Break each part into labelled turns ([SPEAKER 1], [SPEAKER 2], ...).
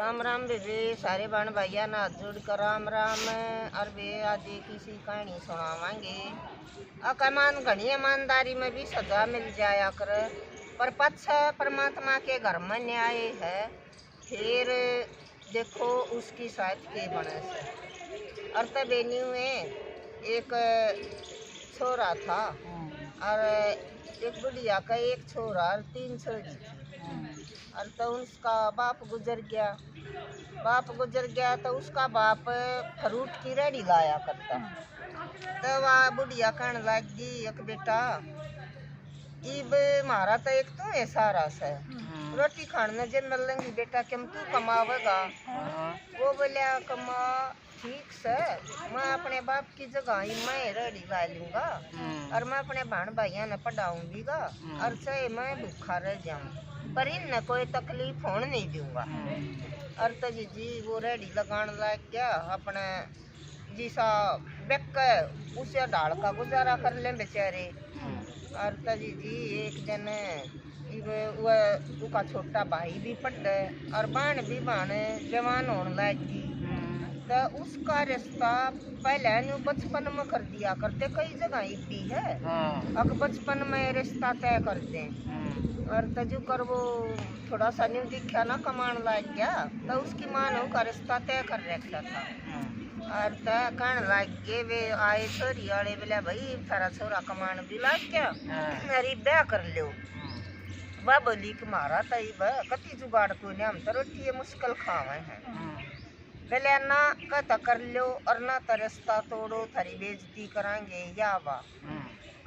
[SPEAKER 1] राम राम बेबे सारे बहन भैया ना जोड़ कर राम राम। और वे आज किसी कहानी सुनावांगे। अकमान घनी ईमानदारी में भी सजा मिल जाया कर, पर पच्छा परमात्मा के घर में न्याय है। फिर देखो उसकी साथ के बने से। और तब में एक छोरा था और एक बुढ़िया का एक छोरा और 3 छोरी थी। और तो उसका बाप गुजर गया तो उसका बाप फ्रूट की रेडी लाया करता। तो वह बुढ़िया कहने लगी, एक बेटा इब मारा तो एक तो है सारा से रोटी खाने जब मिल लेंगी बेटा, क्यों तू कमावेगा? वो बोलिया कमा ठीक से, मैं अपने बाप की जगह ही मैं रेडी ला लूंगा और मैं अपने बहन भाइयों ने पढ़ाऊंगी और चाहे मैं भूखा रह जाऊं पर इन कोई तकलीफ होने नहीं दूंगा। और तो जी वो रेडी लगाने लग गया अपने जिसा बेक उसे डाल का गुजारा कर ले बेचारे। और तो जी एक दिन उसका छोटा भाई भी पढ़े और बहन भी जवान होने लगी। तो उसका रिश्ता पहले बचपन में कर दिया करते, कई जगह भी है अब बचपन में रिश्ता तय करते हैं। और तजू कर वो थोड़ा सा न्यू दिखा ना कमान लग गया तो उसकी माँ ने उसका रिश्ता तय कर रखा था। और तय कहने लग गए वे आए छोरी वाले बोले भाई थारा छोरा कमान भी लग गया, मेरी ब्याह कर लो। वह बोली कि मारा तई कति जुगाड़ को हम तो रोटी मुश्किल खावे हैं। बोले ना कहता कर लो और ना तो रिश्ता तोड़ो, थारी बेइज्जती करांगे या वा।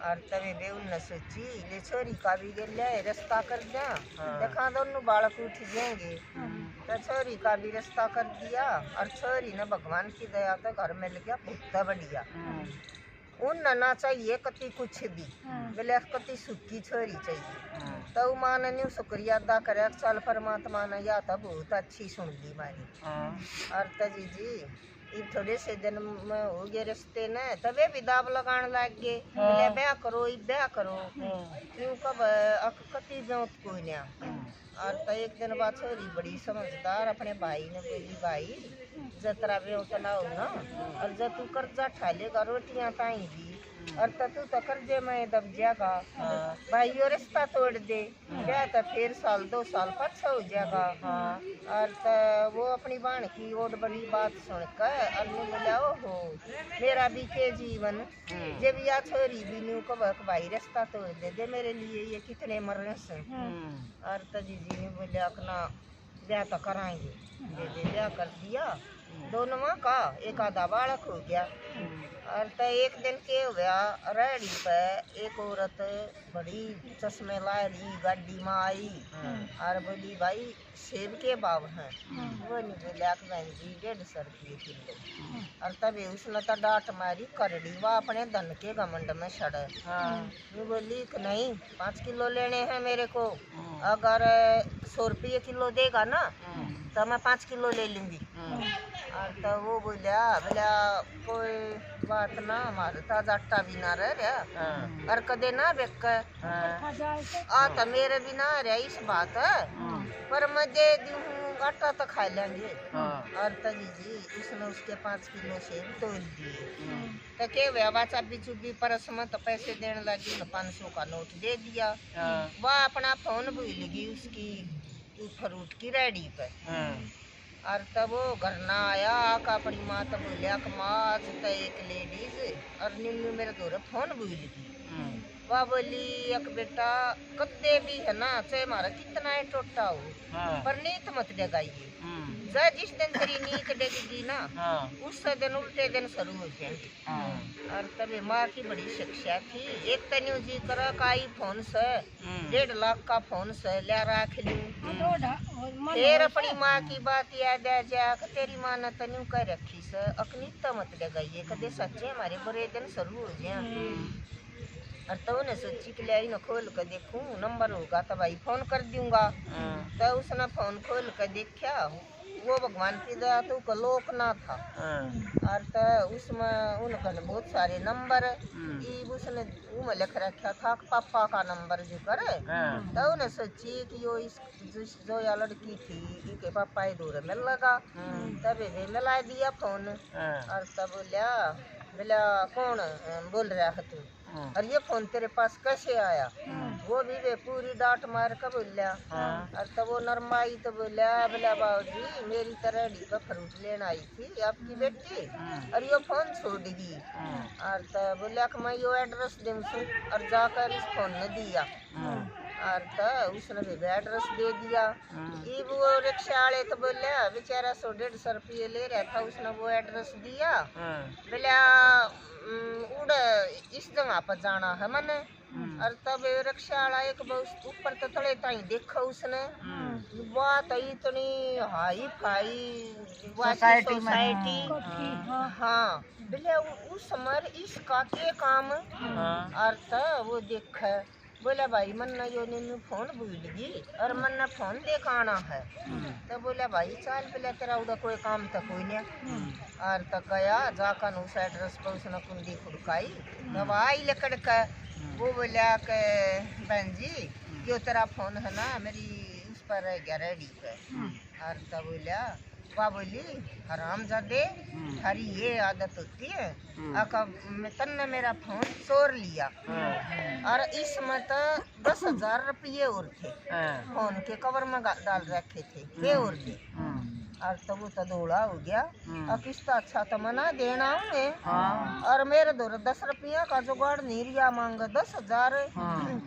[SPEAKER 1] और तभी वे उनने सोची ले छोरी का भी गया रिश्ता कर दिया, देखा दोनों बालक उठ जाएंगे। तो छोरी का भी रिश्ता कर दिया और छोरी ने भगवान की दया तो घर मिल गया बहुत बढ़िया। उन ना चाहिए कति कुछ भी, बोले कति सुखी छोरी चाहिए। तो माँ ने शुक्रिया अदा करे, चल परमात्मा ने या तो बहुत अच्छी सुन ली मारी। और तो जी थोड़े से दिन में हो गए रिश्ते ने तबे भी दाब लगाने लग गए, बोले ब्याह करो क्यों कब कति ब्योत कोई नहीं। और तो एक दिन बाद छोरी बड़ी समझदार अपने भाई ने बोली, भाई जतरा ब्योत ना हो ना और जब तू कर्जा ठा लेगा रोटियां ताएंगी और तू तो कर्जे में दब जाएगा, भाई यो रिश्ता तोड़ दे ब्याह तो फिर 1-2 साल पछा हो जाएगा। और तो वो अपनी बहन की और बड़ी बात सुनकर अन्य बोला, ओहो मेरा भी के जीवन जब या छोरी भी न्यू कबक भाई रिश्ता तोड़ दे मेरे लिए ये कितने मरने से। और तो जी ने बोले अपना ब्याह तो कराएंगे, ब्याह कर दिया दोनों का, एक आधा बालक हो गया। और तो एक दिन के हो गया रेडी पे एक औरत बड़ी चश्मे लाई गाड़ी में आई और बोली भाई सेब के भाव हैं? वो नहीं बोले बहन जी 150 रुपये किलो। और तभी उसने तो डांट मारी करड़ी, वह अपने धन के घमंड में सड़े। वो बोली कि नहीं 5 किलो लेने हैं मेरे को, अगर 100 रुपये किलो देगा ना तो मैं 5 किलो ले लूँगी। और तो वो बोलिया कोई बात ना, हमारे ताज आटा भी ना रह रहा और कदे ना बेक आ तो मेरे भी ना रहा इस बात है, पर मैं दे दूँ आटा तो खा लेंगे। और तो जी उसने उसके 5 किलो सेब तोड़ दिए। तो के हुआ चाबी चुबी परस में तो पैसे देने लगी, 500 का नोट दे दिया। वह अपना फोन भूल गई उसकी फ्रूट की रेडी पे। और तब वो घर ना आया का अपनी माँ तो बोलिया कि माँ आज तो एक लेडीज और निन्नू मेरे दौरे फोन भूल गई। वह बोली एक बेटा कद्दे भी है ना चाहे हमारा कितना है टोटा हो पर नीत मत डगाइए, जय जिस दिन तेरी नीत डगेगी ना उस दिन उल्टे दिन शुरू हो जाएंगे। और तभी माँ की बड़ी शिक्षा थी, एक तन्यू जी करा काई फोन से 1.5 लाख का फोन से ले रख लूं। फिर अपनी माँ की बात याद आ जा तेरी माँ ने तन्यू कह रखी से अकनीता मत डगाइए, कदे सच्चे हमारे बुरे दिन शुरू हो जाए। और तो उन्हें सोची कि ले इन्हें खोल कर देखूं नंबर होगा तो भाई फोन कर दूंगा। तो उसने फोन खोल कर देखा, वो भगवान की दया तो उसका लोक ना था। और तो उसमें उनका बहुत सारे नंबर उसने उनमें लिख रखा था पापा का नंबर जो करे। तो उन्हें सोची कि यो इस जो या लड़की थी इसके पापा इधर मिल लगा। तब वे मिला दिया फोन। और तब बोला कौन बोल रहा है तू, और ये फोन तेरे पास कैसे आया? वो भी वे पूरी डांट मार कर बोलिया। और तब वो नरमाई तो बोला बाबूजी मेरी तरह डी पर फ्रूट लेने आई थी आपकी बेटी और ये फोन छोड़ दी। और तब बोलिया कि मैं यो एड्रेस दूँ और जाकर इस फोन ने दिया। और तो उसने भी एड्रेस दे दिया। ये वो रिक्शा वाले तो बोलिया बेचारा 100-150 रुपये ले रहा था, उसने वो एड्रेस दिया। बोलिया उड़ इस जगह पर जाना है मैंने। और तब रिक्शा वाला एक ऊपर तो तले ताई देखा उसने, बात इतनी हाई फाई सोसाइटी। हाँ बोले उस समर इसका के काम। और तो वो देखा बोला भाई मन्ना यो ने फोन भूल गई और मन्ना फोन देखाना है। तो बोला भाई चल बोला तेरा उड़ा कोई काम तो कोई नहीं। और तो गया जाकर उस एड्रेस पर उसने कुंडी खुड़काई। तब आई लकड़ का वो बोला कि बहन जी यो तेरा फोन है ना मेरी उस पर रह गया रेडी पे। और तब बोला वाह बोली हरामजादे हरी ये आदत होती है तन्ने मेरा फोन चोर लिया। और इसमें तो 10,000 रुपये और थे फोन के कवर में डाल रखे थे वे और थे। और तो वो तो दौड़ा हो गया और किस्ता अच्छा तो मना देना होंगे। और मेरे दौर 10 रुपया का जुगाड़ नहीं रिया मांग 10,000।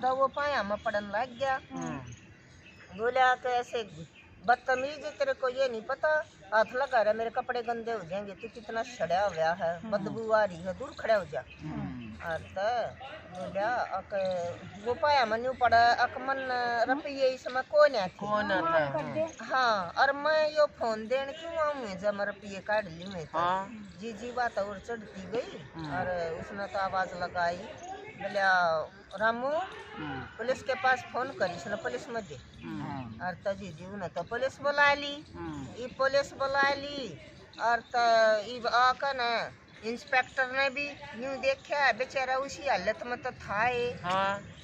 [SPEAKER 1] तो वो पाया में पड़न लग गया। बोला कि ऐसे बदतमीज तेरे को ये नहीं पता हाथ लगा रहा मेरे कपड़े गंदे हो जाएंगे, तू कितना सड़ा हुआ है बदबू आ रही है दूर खड़ा हो जा। और तो बोला वो पाया मनु पड़ा अकमन रुपये इसमें कौन थे। हाँ और मैं यो फोन देने क्यों आऊँ जब रुपये काट ली मैं तो जी बात और चढ़ती गई। और उसने तो आवाज लगाई बोला रामू पुलिस के पास फोन करी इसने पुलिस में दे। और तो जीजी ने तो पुलिस बुला ली। ये पुलिस बुला ली और तो आकर न इंस्पेक्टर ने भी न्यू देखा बेचारा उसी हालत में तो था।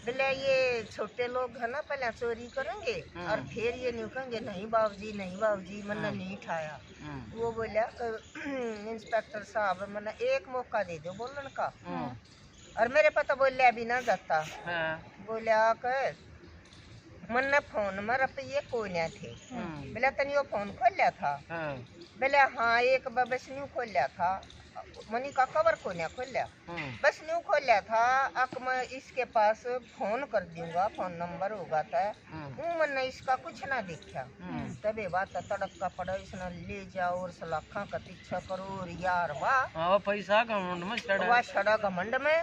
[SPEAKER 1] बोले ये छोटे लोग है ना पहले चोरी करेंगे और फिर ये न्यू कहेंगे नहीं बाबूजी मैंने नहीं उठाया। वो बोला इंस्पेक्टर साहब मैंने एक मौका दे दो बोलन का। और मेरे पता बोलिया भी ना जाता। बोलिया कर मन्ने फोन में रुपये कोई नहीं थे। बोला तनी वो फोन खोल लिया था। बोले हाँ एक बस न्यू खोल लिया था मनी का कवर को नहीं खोल लिया बस न्यू खोल लिया था। अब मैं इसके पास फोन कर दूंगा फोन नंबर होगा तो मैंने इसका कुछ ना देखा। तबे बात तड़क का पड़ा इसने ले जाओ और लाखा का 3 करोड़ यार वाह पैसा घमंड में छड़ा घमंड में।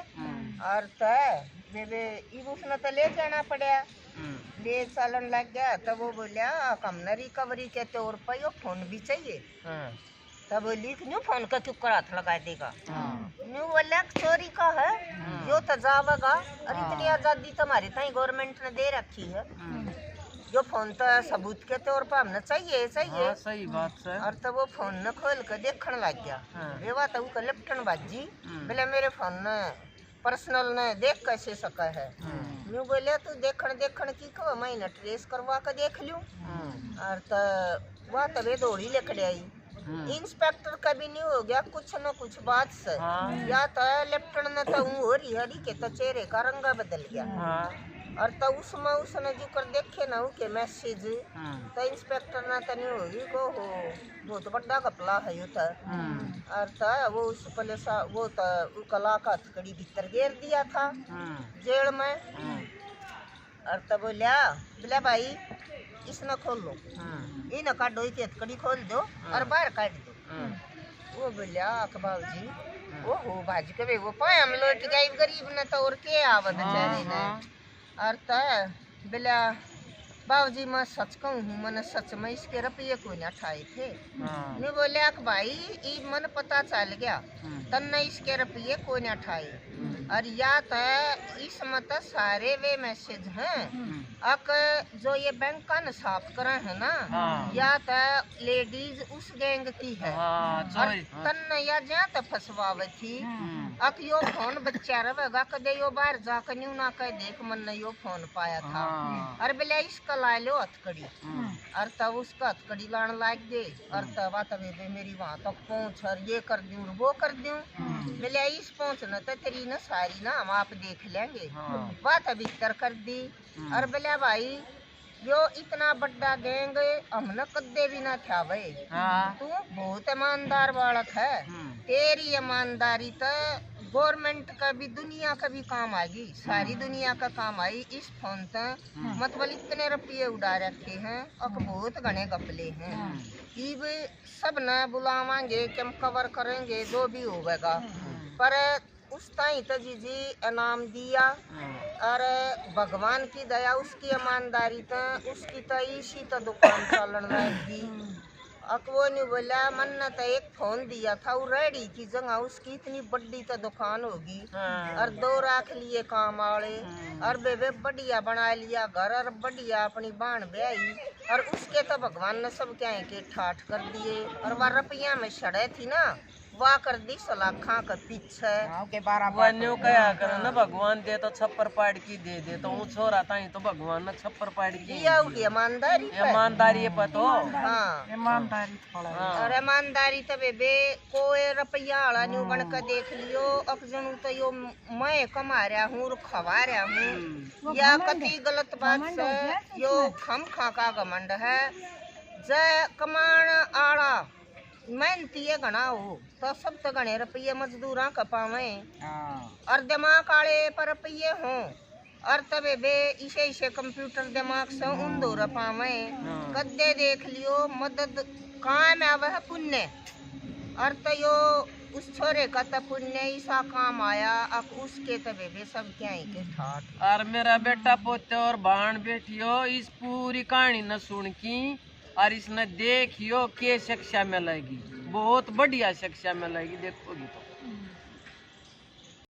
[SPEAKER 1] और उसने तो ले जाना पड़ा ले चलन लग गया। तब वो बोलिया हमने रिकवरी के तौर पर यो फोन भी चाहिए। तब बोली न्यू फोन का क्यों हाथ लगा देगा। न्यू बोला चोरी का है यो तो जावेगा और इतनी आजादी तुम्हारी ताई गवर्नमेंट ने दे रखी है जो फोन तो सबूत के तौर पर हमने चाहिए। सही बात है। और तब वो फोन न खोल कर देखने लग गया। वे बात वो लिप्टन बाजी बोले मेरे फोन न पर्सनल ने देख कैसे सका है। न्यू बोले तू देखण की कहो मैं ट्रेस करवा कर देख लूं। और तो वह तबे दौड़ी लेकर आई। इंस्पेक्टर का भी नहीं हो गया कुछ न कुछ बात से या तो लेफ्टिनेंट ने तो हो रही के तो चेहरे का रंग बदल गया। और तो उसमें उसने जो कर देखे ना के मैसेज तो इंस्पेक्टर ने तो नहीं होगी को हो बहुत बड़ा कपला है यो था। और तो वो उस पुलिस वो तो कला का हथकड़ी भीतर घेर दिया था जेल में। और तो बोला भाई इसने खोल लो इन काटो की हथकड़ी खोल दो और बाहर काट दो। वो बोलिया बाबूजी वो हो भाजी के वो पाए हम लोट गई गरीब ने तो और के आवत बेचारे ने। और तो बोला बाबूजी मैं सच कहूँ हूँ मैंने सच में इसके रुपये को नहीं उठाए थे। मैं बोले भाई ये मन पता चल गया तन्ने इसके रुपये को नहीं उठाए। और या तो इसमें तो सारे वे मैसेज हैं अक जो ये बैंक का न साफ करा है ना या तो लेडीज उस गैंग की है और तन या जा तो फसवावे थी अक यो फोन बच्चा रहेगा कदे यो बाहर जाकर न्यू ना कह देख मन ने यो फोन पाया था और बोले इसका ला लो हथकड़ी और तब उसका हथकड़ी लाने लाग गए और तब तब मेरी वहां तक पहुंच और ये कर दूं वो कर दूं बोले इस पहुंचना तो तेरी ना सारी ना हम आप देख लेंगे बात अभी भीतर कर दी और बोले भाई जो इतना बड़ा गैंग हमने कदे भी ना था भाई तू बहुत ईमानदार बालक है तेरी ईमानदारी तो गवर्नमेंट का भी दुनिया का भी काम आएगी सारी दुनिया का काम आई इस फोन से मतलब इतने रुपये उड़ा रखे हैं और बहुत घने गपले हैं इब सब न बुलावांगे कि हम कवर करेंगे जो भी होगा पर उस ताई तो जी इनाम दिया और भगवान की दया उसकी ईमानदारी तो उसकी तो इसी तो दुकान चलन लगी वो नहीं बोला मन ने तो एक फोन दिया था वो रेडी की जगह उसकी इतनी बड़ी तो दुकान होगी और 2 राख लिए काम वाले और बेबे बढ़िया बना लिया घर और बढ़िया अपनी बाण ब्याई और उसके तो भगवान ने सब क्या है के ठाठ कर दिए और वह रुपया में सड़े थी ना वाह कर दी सलाखा का पीछे
[SPEAKER 2] वन्यो कया कर ना भगवान दे तो छप्पर पाड़ की दे तो वो छोरा था तो भगवान ने छप्पर पाड़ की
[SPEAKER 1] ईमानदारी
[SPEAKER 2] ईमानदारी है पतो
[SPEAKER 1] हाँ
[SPEAKER 2] ईमानदारी थोड़ा
[SPEAKER 1] और ईमानदारी तो बेबे कोई रुपया वाला न्यू बन कर देख लियो अब जनू तो यो मैं कमा रहा हूँ खवा रहा हूँ या कति गलत बात से यो खम खा का घमंड है जय कमान आड़ा मेहनती है घना हो तो सब तो घने रुपये मजदूरा कपावे और दिमाग आले पर रुपये हो और तबे बे इसे कंप्यूटर दिमाग से उन दो पावे कद्दे देख लियो मदद काम आवे है पुण्य और तो यो उस छोरे का तो पुण्य ऐसा काम आया अब उसके तबे बे सब क्या ही के ठाठ
[SPEAKER 2] और मेरा बेटा पोते और बाण बेटियो इस पूरी कहानी न सुन की और इसने देखियो के शिक्षा मिलेगी बहुत बढ़िया शिक्षा मिलेगी देखोगी तो